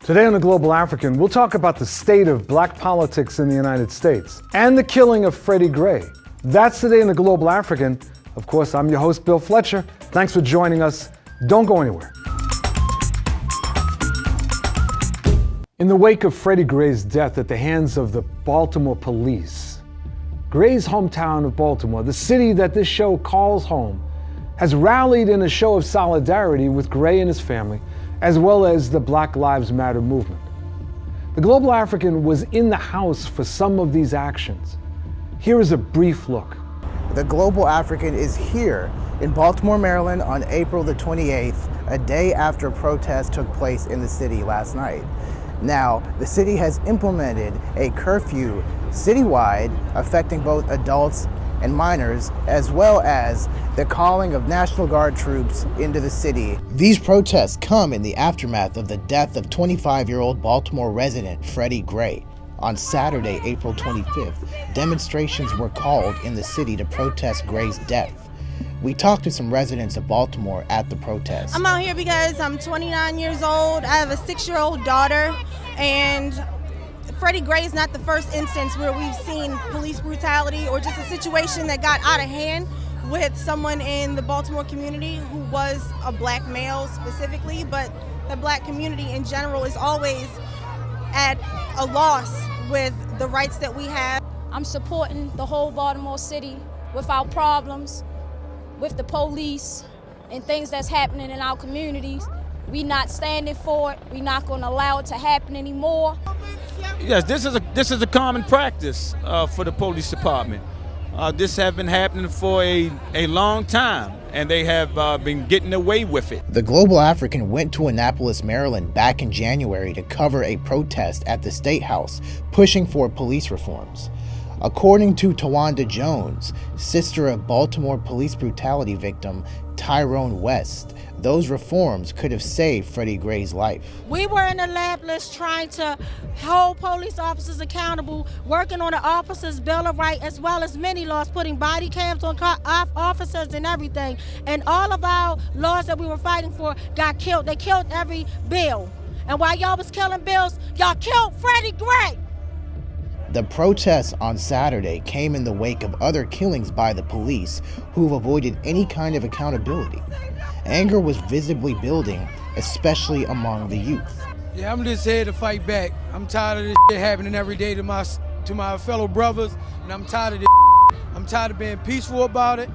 Today on The Global African, we'll talk about the state of black politics in the United States and the killing of Freddie Gray. That's today in The Global African. Of course, I'm your host, Bill Fletcher. Thanks for joining us. Don't go anywhere. In the wake of Freddie Gray's death at the hands of the Baltimore police, Gray's hometown of Baltimore, the city that this show calls home, has rallied in a show of solidarity with Gray and his family, as well as the Black Lives Matter movement. The Global African was in the house for some of these actions. Here is a brief look. The Global African is here in Baltimore, Maryland on April the 28th, a day after protests took place in the city last night. Now, the city has implemented a curfew citywide affecting both adults and minors, as well as the calling of National Guard troops into the city. These protests come in the aftermath of the death of 25-year-old Baltimore resident Freddie Gray. On Saturday, April 25th, demonstrations were called in the city to protest Gray's death. We talked to some residents of Baltimore at the protest. I'm out here because I'm 29 years old. I have a 6-year-old daughter, and Freddie Gray is not the first instance where we've seen police brutality or just a situation that got out of hand with someone in the Baltimore community who was a black male specifically, but the black community in general is always at a loss with the rights that we have. I'm supporting the whole Baltimore city with our problems, with the police and things that's happening in our communities. We not standing for it. We're not going to allow it to happen anymore. Yes, this is a common practice for the police department. This has been happening for a long time, and they have been getting away with it. The Global African went to Annapolis, Maryland back in January to cover a protest at the State House pushing for police reforms. According to Tawanda Jones, sister of Baltimore police brutality victim Tyrone West, those reforms could have saved Freddie Gray's life. We were in the lab list trying to hold police officers accountable, working on the officers' Bill of Rights, as well as many laws, putting body cams on officers and everything. And all of our laws that we were fighting for got killed. They killed every bill. And while y'all was killing bills, y'all killed Freddie Gray. The protests on Saturday came in the wake of other killings by the police who've avoided any kind of accountability. Anger was visibly building, especially among the youth. Yeah, I'm just here to fight back. I'm tired of this shit happening every day to my fellow brothers, and I'm tired of this. I'm tired of being peaceful about it,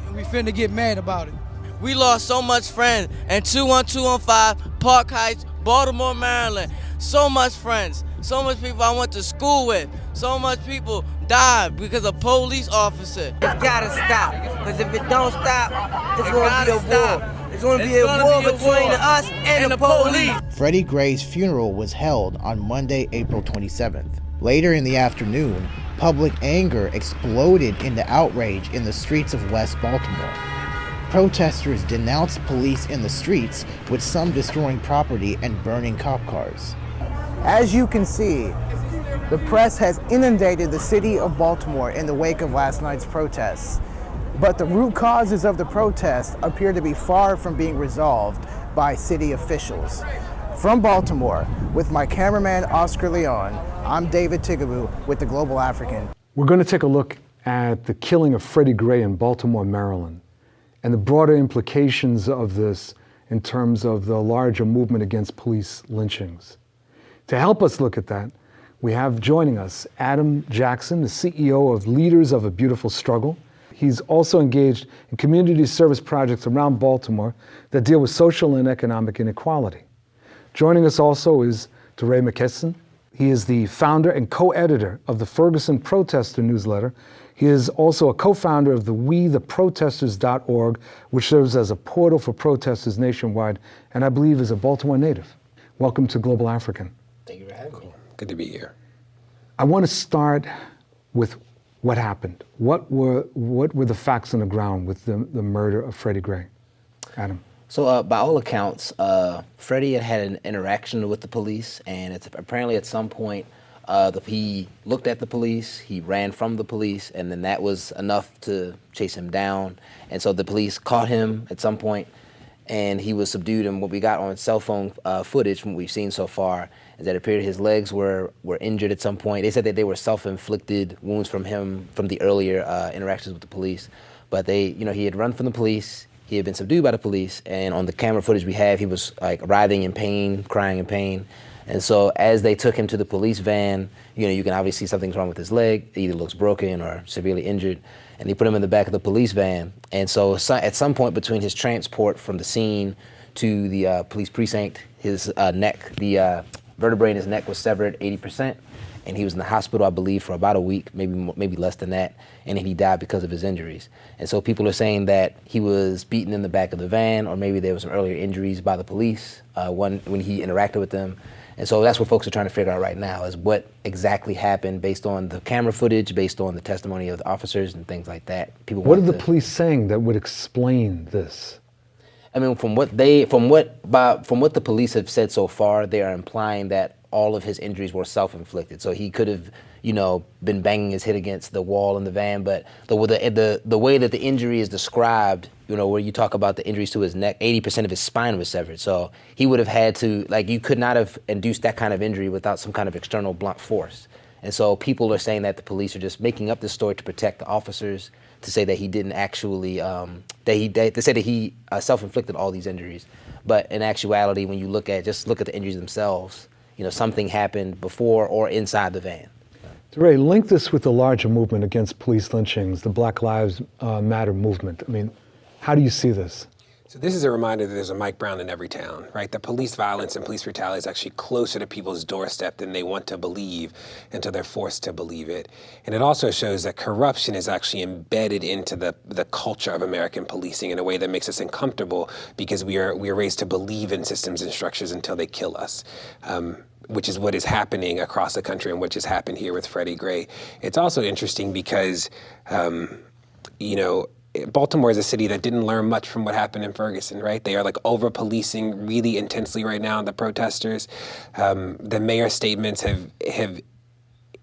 and we finna get mad about it. We lost so much friends in 21215 Park Heights, Baltimore, Maryland. So much friends, so much people I went to school with, so much people died because of police officer. It's gotta stop, because if it don't stop, it's gonna be a war. It's gonna be a war between us and the police. Freddie Gray's funeral was held on Monday, April 27th. Later in the afternoon, public anger exploded into outrage in the streets of West Baltimore. Protesters denounced police in the streets, with some destroying property and burning cop cars. As you can see, the press has inundated the city of Baltimore in the wake of last night's protests. But the root causes of the protests appear to be far from being resolved by city officials. From Baltimore, with my cameraman Oscar Leon, I'm David Tigaboo with The Global African. We're going to take a look at the killing of Freddie Gray in Baltimore, Maryland, and the broader implications of this in terms of the larger movement against police lynchings. To help us look at that, we have joining us Adam Jackson, the CEO of Leaders of a Beautiful Struggle. He's also engaged in community service projects around Baltimore that deal with social and economic inequality. Joining us also is DeRay McKesson. He is the founder and co-editor of the Ferguson Protester newsletter. He is also a co-founder of the WeTheProtesters.org, which serves as a portal for protesters nationwide, and I believe is a Baltimore native. Welcome to Global African. Thank you for having me. Good to be here. I want to start with what happened. What were the facts on the ground with the murder of Freddie Gray? Adam. So by all accounts, Freddie had an interaction with the police, and apparently at some point he looked at the police, he ran from the police, and then that was enough to chase him down. And so the police caught him at some point, and he was subdued. And what we got on cell phone footage from what we've seen so far is that it appeared his legs were injured at some point. They said that they were self-inflicted wounds from him from the earlier interactions with the police. But he had run from the police. He had been subdued by the police, and on the camera footage we have, he was like writhing in pain, crying in pain. And so as they took him to the police van, you can obviously see something's wrong with his leg. It either looks broken or severely injured. And they put him in the back of the police van. And so at some point between his transport from the scene to the police precinct, his neck, the vertebrae in his neck was severed 80%. And he was in the hospital, I believe, for about a week, maybe less than that. And then he died because of his injuries. And so people are saying that he was beaten in the back of the van, or maybe there was some earlier injuries by the police when he interacted with them. And so that's what folks are trying to figure out right now, is what exactly happened based on the camera footage, based on the testimony of the officers and things like that. What are the police saying that would explain this? I mean, from what the police have said so far, they are implying that all of his injuries were self-inflicted. So he could have, been banging his head against the wall in the van. But the way that the injury is described, where you talk about the injuries to his neck, 80% of his spine was severed. So he would have had to, you could not have induced that kind of injury without some kind of external blunt force. And so people are saying that the police are just making up this story to protect the officers, to say that he didn't actually, they say that he self-inflicted all these injuries. But in actuality, when you look at the injuries themselves, something happened before or inside the van. DeRay, link this with the larger movement against police lynchings, the Black Lives Matter movement. I mean, how do you see this? So this is a reminder that there's a Mike Brown in every town, right? That police violence and police brutality is actually closer to people's doorstep than they want to believe until they're forced to believe it. And it also shows that corruption is actually embedded into the culture of American policing in a way that makes us uncomfortable, because we are raised to believe in systems and structures until they kill us. Which is what is happening across the country and what just happened here with Freddie Gray. It's also interesting because, Baltimore is a city that didn't learn much from what happened in Ferguson, right? They are over-policing really intensely right now, the protesters. The mayor's statements have,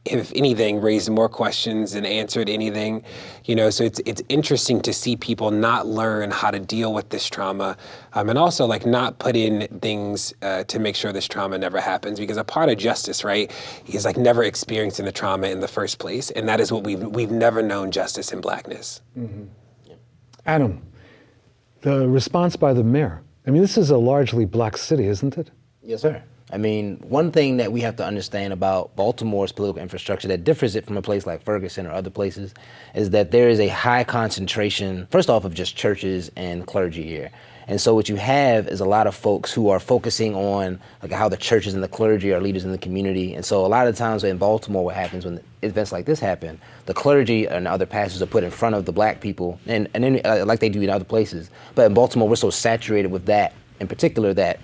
if anything, raised more questions than answered anything. So it's interesting to see people not learn how to deal with this trauma, and also not put in things to make sure this trauma never happens. Because a part of justice, right, is never experiencing the trauma in the first place, and that is what we've never known justice in Blackness. Mm-hmm. Adam, the response by the mayor. I mean, this is a largely black city, isn't it? Yes, sir. I mean, one thing that we have to understand about Baltimore's political infrastructure that differs it from a place like Ferguson or other places is that there is a high concentration, first off, of just churches and clergy here. And so what you have is a lot of folks who are focusing on how the churches and the clergy are leaders in the community. And so a lot of times in Baltimore, what happens when events like this happen, the clergy and other pastors are put in front of the black people, and then, like they do in other places. But in Baltimore, we're so saturated with that in particular that,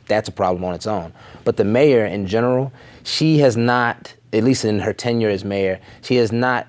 that's a problem on its own. But the mayor in general, she has not, at least in her tenure as mayor, she has not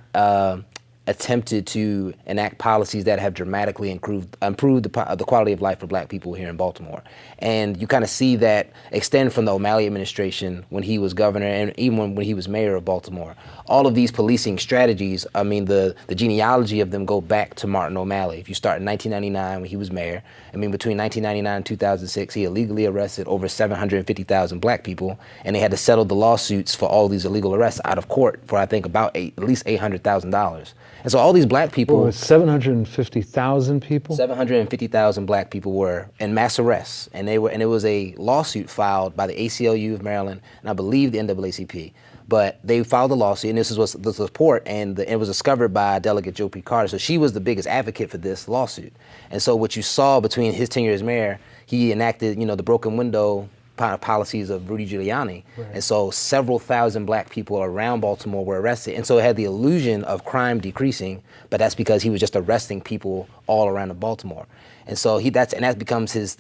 attempted to enact policies that have dramatically improved the quality of life for black people here in Baltimore. And you kind of see that extend from the O'Malley administration when he was governor and even when he was mayor of Baltimore. All of these policing strategies, I mean, the genealogy of them go back to Martin O'Malley. If you start in 1999 when he was mayor, I mean, between 1999 and 2006, he illegally arrested over 750,000 black people, and they had to settle the lawsuits for all these illegal arrests out of court for, I think, about at least $800,000. And so all these black people— 750,000 people? 750,000 black people were in mass arrests, and it was a lawsuit filed by the ACLU of Maryland, and I believe the NAACP. But they filed a lawsuit, and this was the report, and it was discovered by Delegate Joe P. Carter. So she was the biggest advocate for this lawsuit. And so what you saw between his tenure as mayor, he enacted, the broken window policies of Rudy Giuliani. Right. And so several thousand black people around Baltimore were arrested. And so it had the illusion of crime decreasing, but that's because he was just arresting people all around Baltimore. And so that becomes his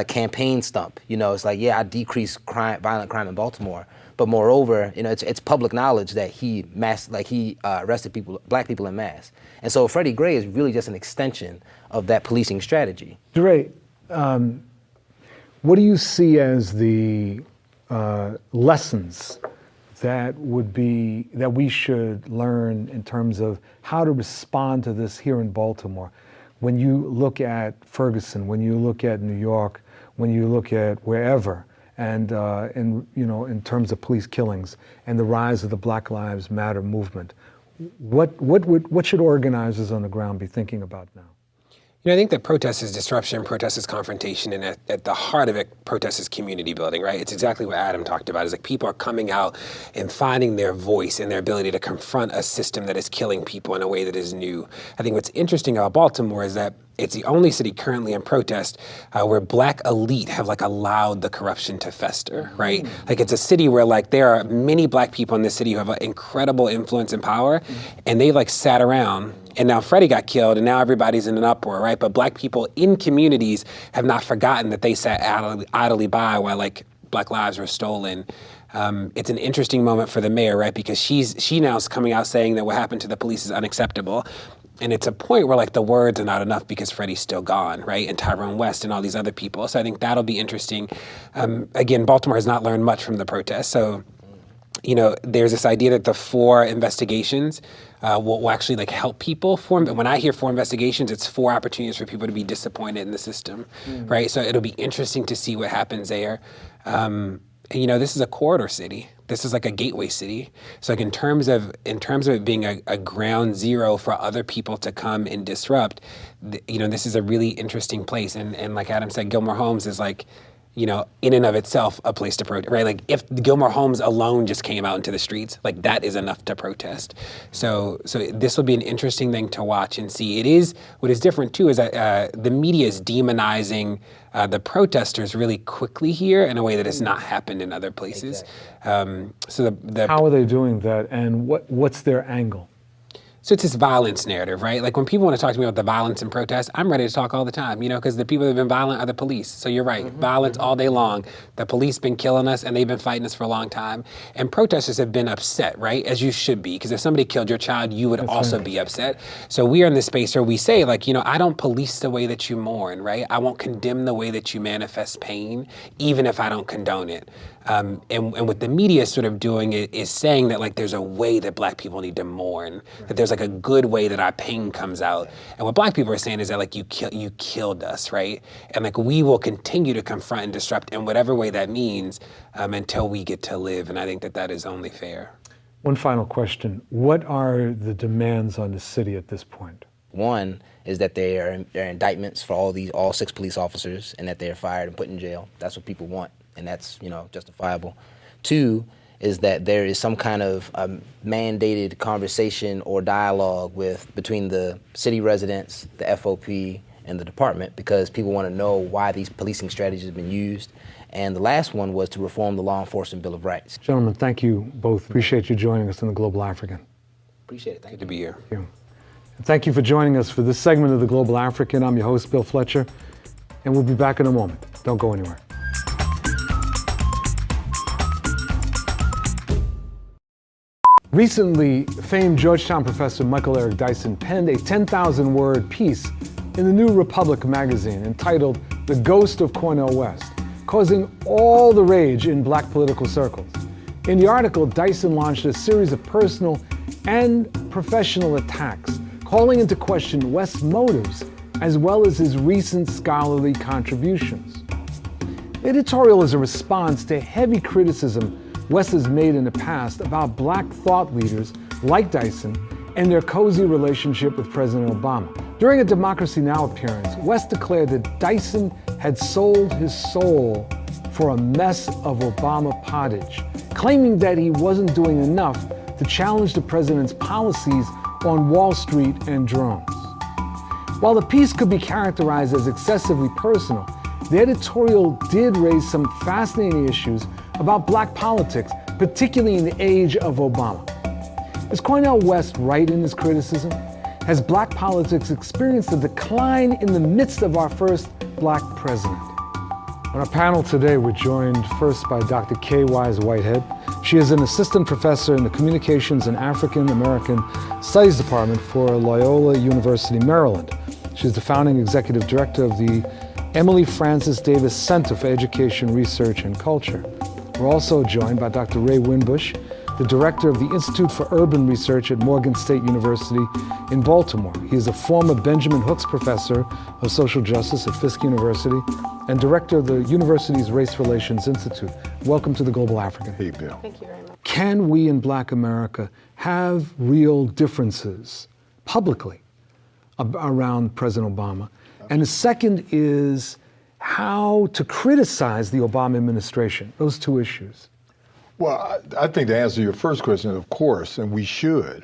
campaign stump. It's I decreased violent crime in Baltimore. But moreover, it's public knowledge that he arrested black people in mass. And so Freddie Gray is really just an extension of that policing strategy. DeRay, what do you see as the lessons that we should learn in terms of how to respond to this here in Baltimore? when you look at Ferguson, when you look at New York, when you look at wherever, and in terms of police killings and the rise of the Black Lives Matter movement, what should organizers on the ground be thinking about now? I think that protest is disruption, protest is confrontation, and at the heart of it, protest is community building, right? It's exactly what Adam talked about. It's like people are coming out and finding their voice and their ability to confront a system that is killing people in a way that is new. I think what's interesting about Baltimore is that it's the only city currently in protest where Black elite have allowed the corruption to fester, right? Like it's a city where there are many Black people in this city who have incredible influence and power, and they sat around. And now Freddie got killed, and now everybody's in an uproar, right? But Black people in communities have not forgotten that they sat idly by while Black lives were stolen. It's an interesting moment for the mayor, right? Because she now is coming out saying that what happened to the police is unacceptable. And it's a point where the words are not enough because Freddie's still gone, right? And Tyrone West and all these other people. So I think that'll be interesting. Again, Baltimore has not learned much from the protests. So, there's this idea that the 4 investigations will actually help people. When I hear 4 investigations, it's 4 opportunities for people to be disappointed in the system, right? So it'll be interesting to see what happens there. This is a corridor city. This is a gateway city. So in terms of it being a ground zero for other people to come and disrupt, this is a really interesting place. And like Adam said, Gilmore Homes is in and of itself, a place to protest, right? If Gilmore Homes alone just came out into the streets, that is enough to protest. So this will be an interesting thing to watch and see. What is different too is that the media is demonizing the protesters really quickly here in a way that has not happened in other places. Exactly. How are they doing that, and what's their angle? So it's this violence narrative, right? When people want to talk to me about the violence and protest, I'm ready to talk all the time, because the people that have been violent are the police. So you're right, violence all day long. The police been killing us, and they've been fighting us for a long time. And protesters have been upset, right? As you should be, because if somebody killed your child, you would also be upset. So we are in this space where we say, I don't police the way that you mourn, right? I won't condemn the way that you manifest pain, even if I don't condone it. And what the media is sort of doing is saying that there's a way that Black people need to mourn, that there's a good way that our pain comes out. And what Black people are saying is that you killed us, right? And we will continue to confront and disrupt in whatever way that means until we get to live. And I think that is only fair. One final question. What are the demands on the city at this point? One is that there are indictments for all 6 police officers and that they're fired and put in jail. That's what people want, and that's justifiable. 2 is that there is some kind of mandated conversation or dialogue between the city residents, the FOP, and the department, because people want to know why these policing strategies have been used. And the last one was to reform the Law Enforcement Bill of Rights. Gentlemen, thank you both. Appreciate you joining us in the Global African. Appreciate it. Thank you. Good to be here. Thank you. And thank you for joining us for this segment of the Global African. I'm your host, Bill Fletcher, and we'll be back in a moment. Don't go anywhere. Recently, famed Georgetown professor Michael Eric Dyson penned a 10,000-word piece in the New Republic magazine entitled "The Ghost of Cornel West," causing all the rage in Black political circles. In the article, Dyson launched a series of personal and professional attacks, calling into question West's motives as well as his recent scholarly contributions. The editorial is a response to heavy criticism West has made in the past about Black thought leaders like Dyson and their cozy relationship with President Obama. During a Democracy Now! Appearance, West declared that Dyson had sold his soul for a mess of Obama pottage, claiming that he wasn't doing enough to challenge the president's policies on Wall Street and drones. While the piece could be characterized as excessively personal, the editorial did raise some fascinating issues about Black politics, particularly in the age of Obama. Is Cornel West right in his criticism? Has Black politics experienced a decline in the midst of our first Black president? On our panel today, we're joined first by Dr. Kay Wise Whitehead. She is an assistant professor in the Communications and African American Studies Department for Loyola University, Maryland. She's the founding executive director of the Emily Francis Davis Center for Education, Research, and Culture. We're also joined by Dr. Ray Winbush, the director of the Institute for Urban Research at Morgan State University in Baltimore. He is a former Benjamin Hooks Professor of Social Justice at Fisk University and director of the university's Race Relations Institute. Welcome to the Global African. Hey, Bill. Thank you very much. Can we in Black America have real differences publicly around President Obama? And the second is how to criticize the Obama administration, those two issues. Well, I think to answer your first question, of course, and we should.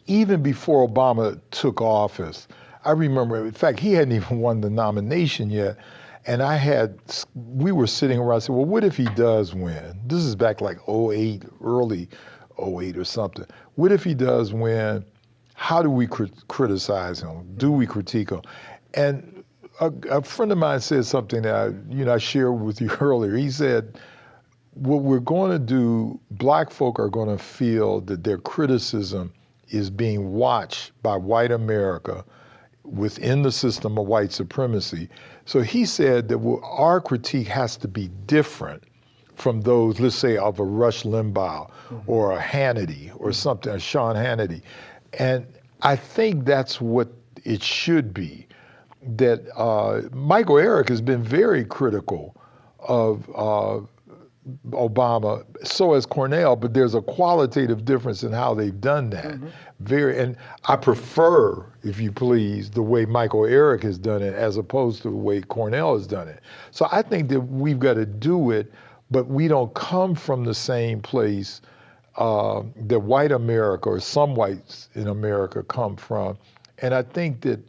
Even before Obama took office, I remember, in fact, he hadn't even won the nomination yet, and we were sitting around and said, well, what if he does win? This is back like 08, early 08 or something. What if he does win? How do we criticize him? Do we critique him? And a friend of mine said something that I shared with you earlier. He said, what we're going to do, Black folk are going to feel that their criticism is being watched by white America within the system of white supremacy. So he said that our critique has to be different from those, let's say, of a Rush Limbaugh or a Hannity or something, a Sean Hannity. And I think that's what it should be. That Michael Eric has been very critical of Obama, so has Cornel, but there's a qualitative difference in how they've done that. And I prefer, if you please, the way Michael Eric has done it as opposed to the way Cornel has done it. So I think that we've got to do it, but we don't come from the same place that white America or some whites in America come from. And I think that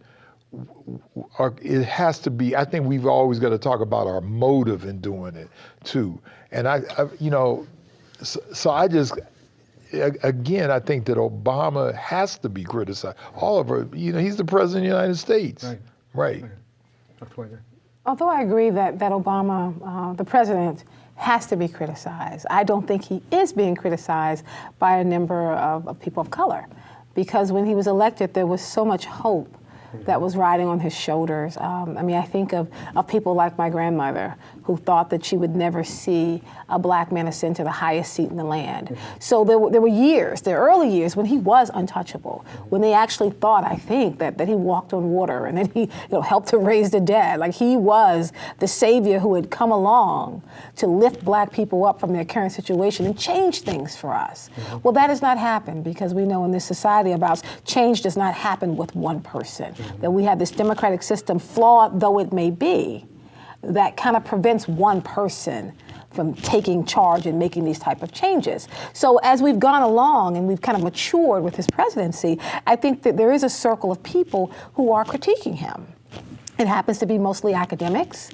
it has to be, I think we've always got to talk about our motive in doing it too. And so I just, again, I think that Obama has to be criticized. Oliver, he's the president of the United States. Right. Although I agree that Obama, the president, has to be criticized, I don't think he is being criticized by a number of people of color. Because when he was elected, there was so much hope that was riding on his shoulders. I think of people like my grandmother who thought that she would never see a Black man ascend to the highest seat in the land. So there were years, the early years, when he was untouchable, when they actually thought, I think, that he walked on water and that he helped to raise the dead. Like he was the savior who had come along to lift Black people up from their current situation and change things for us. Well, that has not happened because we know in this society about change does not happen with one person. That we have this democratic system, flawed though it may be, that kind of prevents one person from taking charge and making these type of changes. So as we've gone along and we've kind of matured with his presidency, I think that there is a circle of people who are critiquing him. It happens to be mostly academics,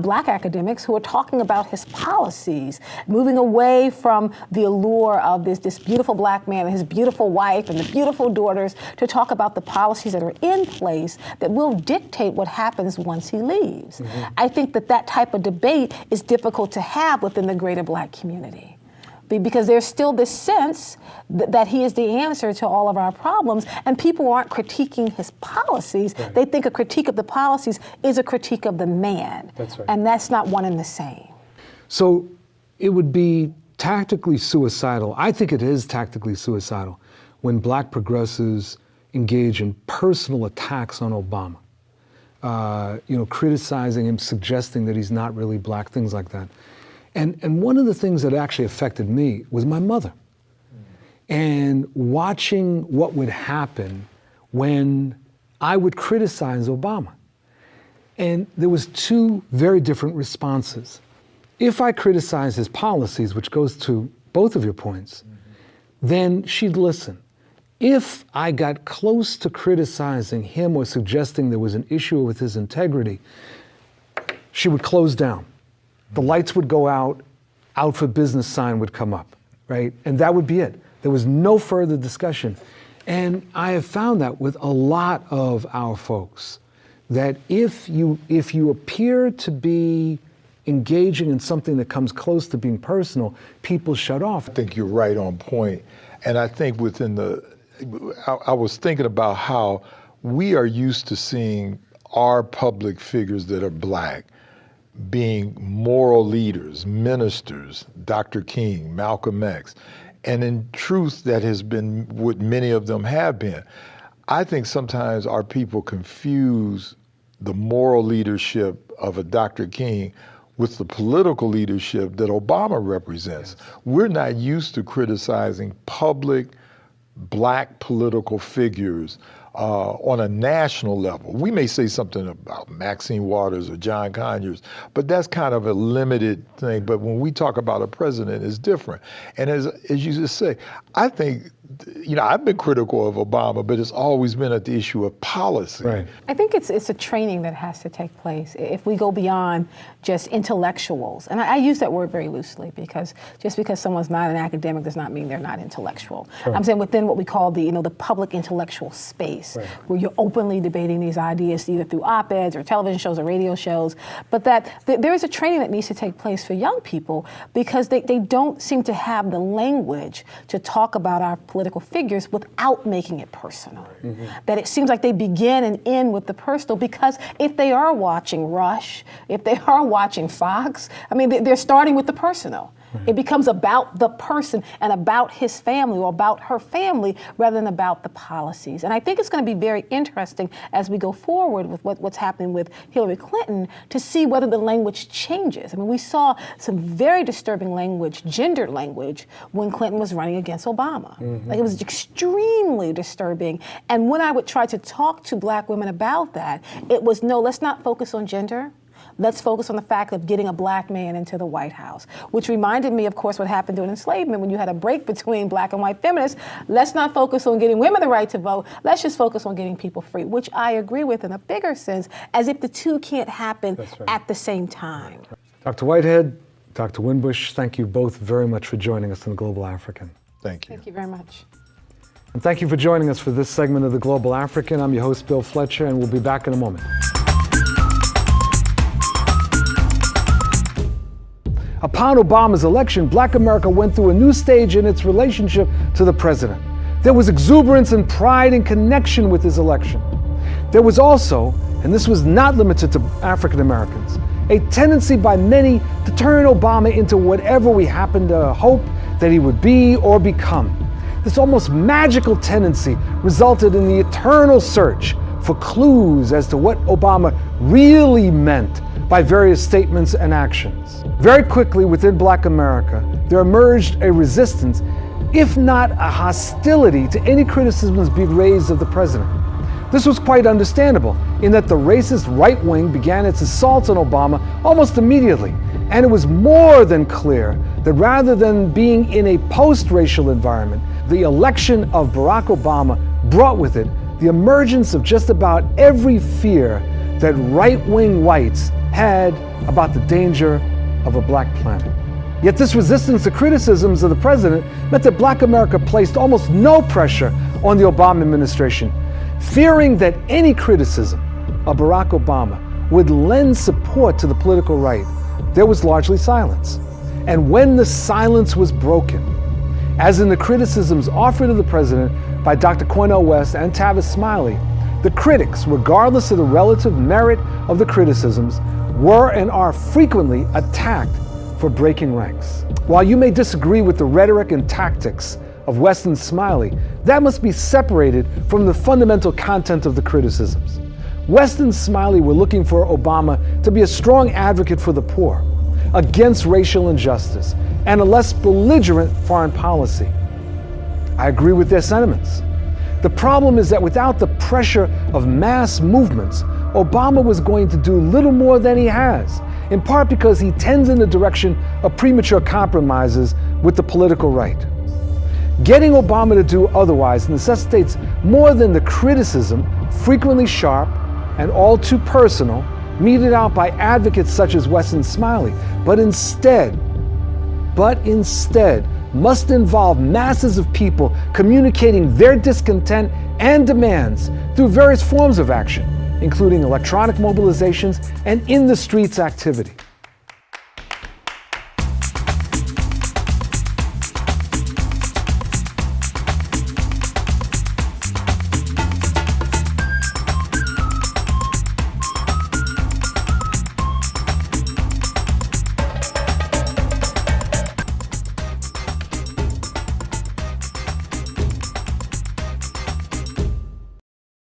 Black academics, who are talking about his policies, moving away from the allure of this beautiful Black man and his beautiful wife and the beautiful daughters to talk about the policies that are in place that will dictate what happens once he leaves. I think that type of debate is difficult to have within the greater Black community. Because there's still this sense that he is the answer to all of our problems, and people aren't critiquing his policies. Right. They think a critique of the policies is a critique of the man. That's right. And that's not one and the same. So it would be tactically suicidal, I think it is tactically suicidal, when Black progressives engage in personal attacks on Obama. Criticizing him, suggesting that he's not really Black, things like that. And one of the things that actually affected me was my mother. And watching what would happen when I would criticize Obama. And there was two very different responses. If I criticized his policies, which goes to both of your points, then she'd listen. If I got close to criticizing him or suggesting there was an issue with his integrity, she would close down. The lights would go out for business sign would come up, right? And that would be it. There was no further discussion. And I have found that with a lot of our folks, that if you appear to be engaging in something that comes close to being personal, people shut off. I think you're right on point. And I think I was thinking about how we are used to seeing our public figures that are Black being moral leaders, ministers, Dr. King, Malcolm X, and in truth that has been what many of them have been. I think sometimes our people confuse the moral leadership of a Dr. King with the political leadership that Obama represents. Yes. We're not used to criticizing public black political figures on a national level. We may say something about Maxine Waters or John Conyers, but that's kind of a limited thing. But when we talk about a president, it's different. And as you just say, I think, I've been critical of Obama, but it's always been at the issue of policy. Right. I think it's a training that has to take place. If we go beyond just intellectuals, and I use that word very loosely because just because someone's not an academic does not mean they're not intellectual. Sure. I'm saying within what we call the public intellectual space, right, where you're openly debating these ideas either through op-eds or television shows or radio shows, but that there is a training that needs to take place for young people because they don't seem to have the language to talk about our political figures without making it personal. Mm-hmm. That it seems like they begin and end with the personal because if they are watching Rush, if they are watching Fox, they're starting with the personal. It becomes about the person and about his family or about her family rather than about the policies. And I think it's going to be very interesting as we go forward with what's happening with Hillary Clinton to see whether the language changes. We saw some very disturbing language, gendered language, when Clinton was running against Obama. Mm-hmm. It was extremely disturbing. And when I would try to talk to black women about that, it was, no, let's not focus on gender. Let's focus on the fact of getting a black man into the White House, which reminded me, of course, what happened during enslavement when you had a break between black and white feminists. Let's not focus on getting women the right to vote. Let's just focus on getting people free, which I agree with in a bigger sense, as if the two can't happen at the same time. Dr. Whitehead, Dr. Winbush, thank you both very much for joining us in the Global African. Thank you. Thank you very much. And thank you for joining us for this segment of the Global African. I'm your host, Bill Fletcher, and we'll be back in a moment. Upon Obama's election, Black America went through a new stage in its relationship to the president. There was exuberance and pride in connection with his election. There was also, and this was not limited to African Americans, a tendency by many to turn Obama into whatever we happen to hope that he would be or become. This almost magical tendency resulted in the eternal search for clues as to what Obama really meant by various statements and actions. Very quickly within Black America, there emerged a resistance, if not a hostility, to any criticisms being raised of the president. This was quite understandable in that the racist right wing began its assault on Obama almost immediately, and it was more than clear that rather than being in a post-racial environment, the election of Barack Obama brought with it the emergence of just about every fear that right-wing whites had about the danger of a black planet. Yet this resistance to criticisms of the president meant that Black America placed almost no pressure on the Obama administration, fearing that any criticism of Barack Obama would lend support to the political right. There was largely silence. And when the silence was broken, as in the criticisms offered of the president by Dr. Cornel West and Tavis Smiley, the critics, regardless of the relative merit of the criticisms, were and are frequently attacked for breaking ranks. While you may disagree with the rhetoric and tactics of West and Smiley, that must be separated from the fundamental content of the criticisms. West and Smiley were looking for Obama to be a strong advocate for the poor, against racial injustice, and a less belligerent foreign policy. I agree with their sentiments. The problem is that without the pressure of mass movements, Obama was going to do little more than he has, in part because he tends in the direction of premature compromises with the political right. Getting Obama to do otherwise necessitates more than the criticism, frequently sharp and all too personal, meted out by advocates such as Weston Smiley, but instead must involve masses of people communicating their discontent and demands through various forms of action, including electronic mobilizations and in the streets activity.